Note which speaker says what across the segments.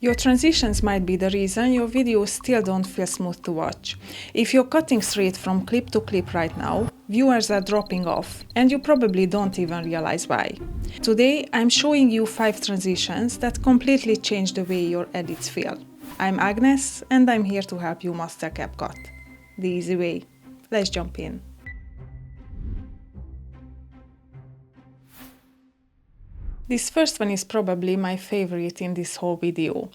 Speaker 1: Your transitions might be the reason your videos still don't feel smooth to watch. If you're cutting straight from clip to clip right now, viewers are dropping off, and you probably don't even realize why. Today, I'm showing you 5 transitions that completely change the way your edits feel. I'm Agnes, and I'm here to help you master CapCut the easy way. Let's jump in. This first one is probably my favorite in this whole video.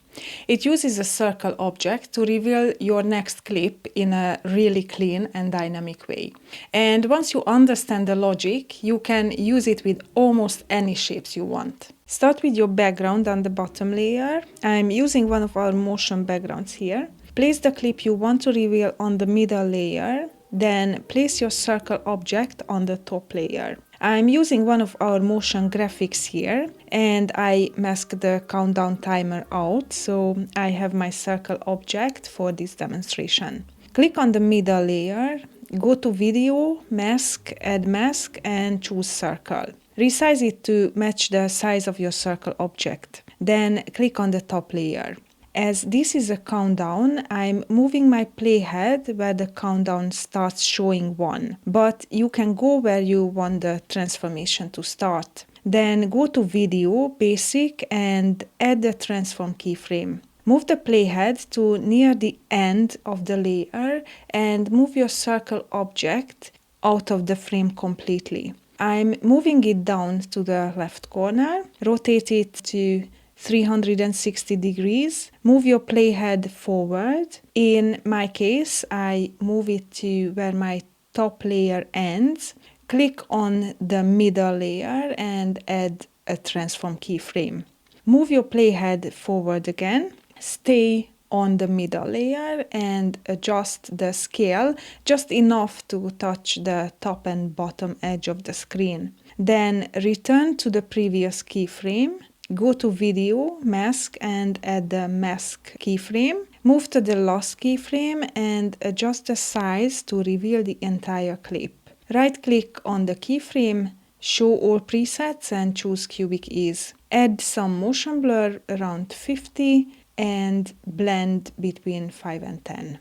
Speaker 1: It uses a circle object to reveal your next clip in a really clean and dynamic way. And once you understand the logic, you can use it with almost any shapes you want. Start with your background on the bottom layer. I'm using one of our motion backgrounds here. Place the clip you want to reveal on the middle layer, then place your circle object on the top layer. I'm using one of our motion graphics here, and I masked the countdown timer out, so I have my circle object for this demonstration. Click on the middle layer, go to Video, Mask, Add Mask, and choose Circle. Resize it to match the size of your circle object. Then click on the top layer. As this is a countdown, I'm moving my playhead where the countdown starts showing 1, but you can go where you want the transformation to start. Then go to Video, Basic, and add the transform keyframe. Move the playhead to near the end of the layer and move your circle object out of the frame completely. I'm moving it down to the left corner, rotate it to 360 degrees, move your playhead forward. In my case, I move it to where my top layer ends. Click on the middle layer and add a transform keyframe. Move your playhead forward again, stay on the middle layer and adjust the scale just enough to touch the top and bottom edge of the screen. Then return to the previous keyframe. Go to Video, Mask, and add the Mask keyframe. Move to the last keyframe and adjust the size to reveal the entire clip. Right-click on the keyframe, show all presets and choose Cubic Ease. Add some motion blur around 50 and blend between 5 and 10.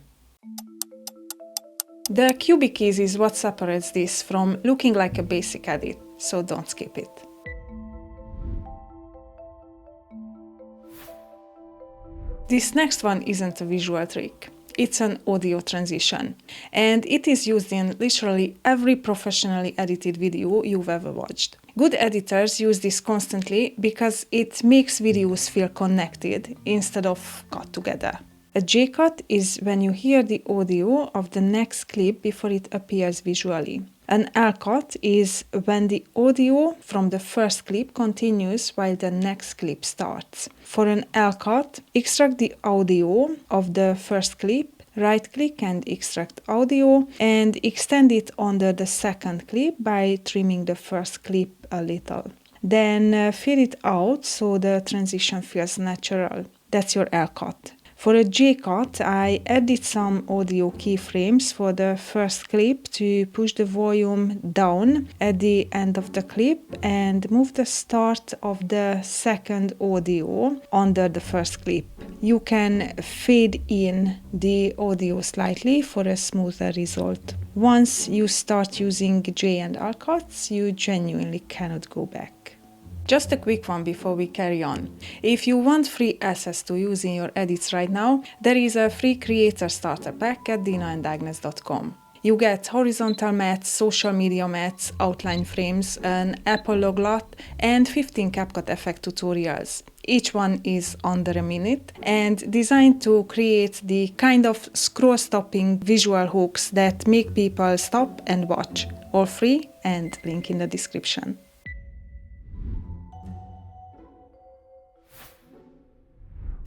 Speaker 1: The Cubic Ease is what separates this from looking like a basic edit, so don't skip it. This next one isn't a visual trick, it's an audio transition, and it is used in literally every professionally edited video you've ever watched. Good editors use this constantly because it makes videos feel connected instead of cut together. A J-cut is when you hear the audio of the next clip before it appears visually. An L-cut is when the audio from the first clip continues while the next clip starts. For an L-cut, extract the audio of the first clip, right-click and extract audio, and extend it under the second clip by trimming the first clip a little. Then fade it out so the transition feels natural. That's your L-cut. For a J-cut, I added some audio keyframes for the first clip to push the volume down at the end of the clip and move the start of the second audio under the first clip. You can fade in the audio slightly for a smoother result. Once you start using J and R cuts, you genuinely cannot go back. Just a quick one before we carry on. If you want free access to use in your edits right now, there is a free creator starter pack at 𝗙𝗥𝗘𝗘. You get horizontal mats, social media mats, outline frames, an Apple loglat, and 15 CapCut effect tutorials. Each one is under a minute and designed to create the kind of scroll-stopping visual hooks that make people stop and watch. All free and link in the description.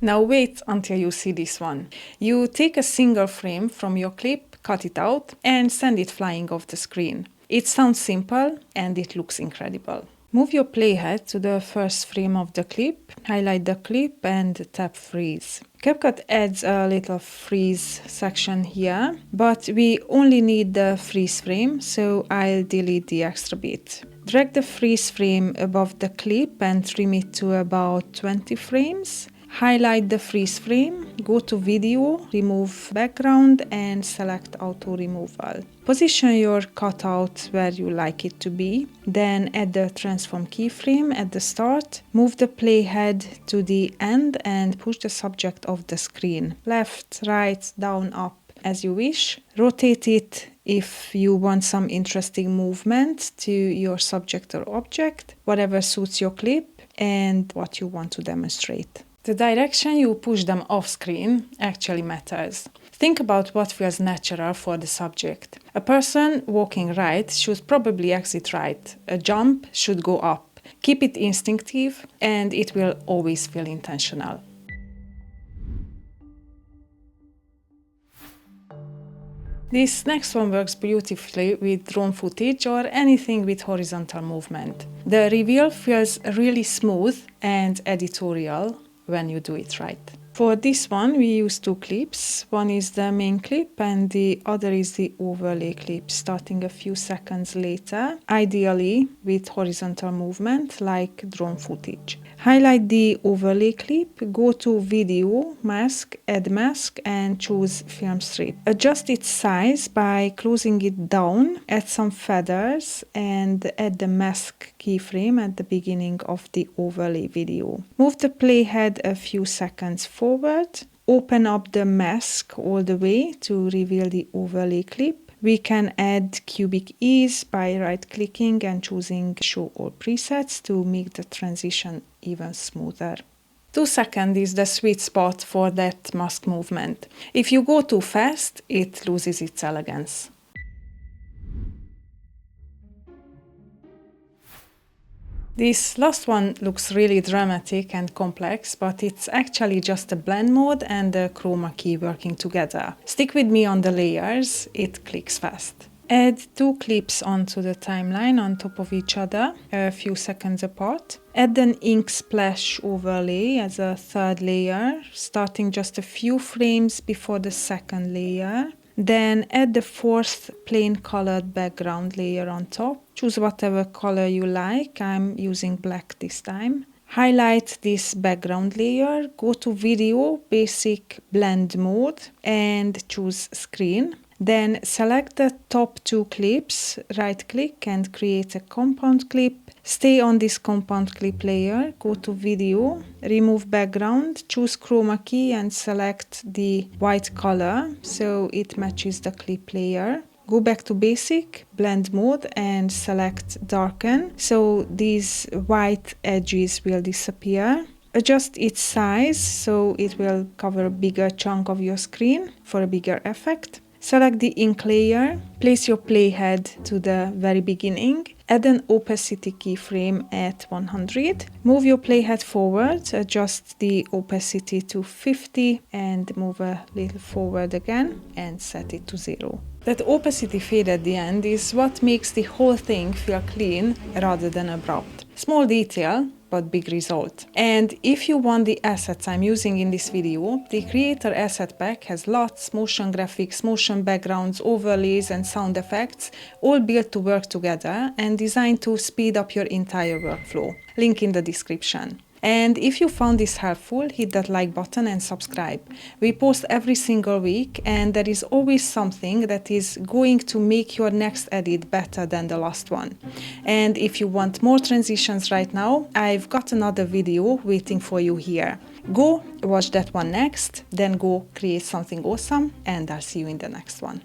Speaker 1: Now wait until you see this one. You take a single frame from your clip, cut it out, and send it flying off the screen. It sounds simple, and it looks incredible. Move your playhead to the first frame of the clip, highlight the clip, and tap Freeze. CapCut adds a little freeze section here, but we only need the freeze frame, so I'll delete the extra bit. Drag the freeze frame above the clip and trim it to about 20 frames. highlight the freeze frame, go to Video, remove background and select Auto Removal. Position your cutout where you like it to be, then add the transform keyframe at the start, move the playhead to the end and push the subject off the screen. Left, right, down, up, as you wish. Rotate it if you want some interesting movement to your subject or object, whatever suits your clip and what you want to demonstrate. The direction you push them off screen actually matters. Think about what feels natural for the subject. A person walking right should probably exit right. A jump should go up. Keep it instinctive and it will always feel intentional. This next one works beautifully with drone footage or anything with horizontal movement. The reveal feels really smooth and editorial when you do it right. For this one, we use two clips. One is the main clip and the other is the overlay clip, starting a few seconds later, ideally with horizontal movement like drone footage. Highlight the overlay clip, go to Video, Mask, Add Mask and choose Film Strip. Adjust its size by closing it down, add some feathers and add the mask keyframe at the beginning of the overlay video. Move the playhead a few seconds forward, open up the mask all the way to reveal the overlay clip. We can add cubic ease by right-clicking and choosing Show All Presets to make the transition even smoother. 2 seconds is the sweet spot for that mask movement. If you go too fast, it loses its elegance. This last one looks really dramatic and complex, but it's actually just a blend mode and the chroma key working together. Stick with me on the layers, it clicks fast. Add 2 clips onto the timeline on top of each other, a few seconds apart. Add an ink splash overlay as a third layer, starting just a few frames before the second layer. Then add the 4th plain colored background layer on top. Choose whatever color you like. I'm using black this time. Highlight this background layer, go to Video, Basic Blend Mode and choose Screen. Then select the top 2 clips, right-click and create a compound clip. Stay on this compound clip layer, go to Video, remove background, choose Chroma key and select the white color so it matches the clip layer. Go back to Basic, Blend Mode and select Darken so these white edges will disappear. Adjust its size so it will cover a bigger chunk of your screen for a bigger effect. Select the ink layer, place your playhead to the very beginning, add an opacity keyframe at 100, move your playhead forward, adjust the opacity to 50 and move a little forward again and set it to 0. That opacity fade at the end is what makes the whole thing feel clean rather than abrupt. Small detail, but big result. And if you want the assets I'm using in this video, the Creator Asset Pack has lots, motion graphics, motion backgrounds, overlays and sound effects, all built to work together and designed to speed up your entire workflow. Link in the description. And if you found this helpful, hit that like button and subscribe. We post every single week and there is always something that is going to make your next edit better than the last one. And if you want more transitions right now, I've got another video waiting for you here. Go watch that one next, then go create something awesome and I'll see you in the next one.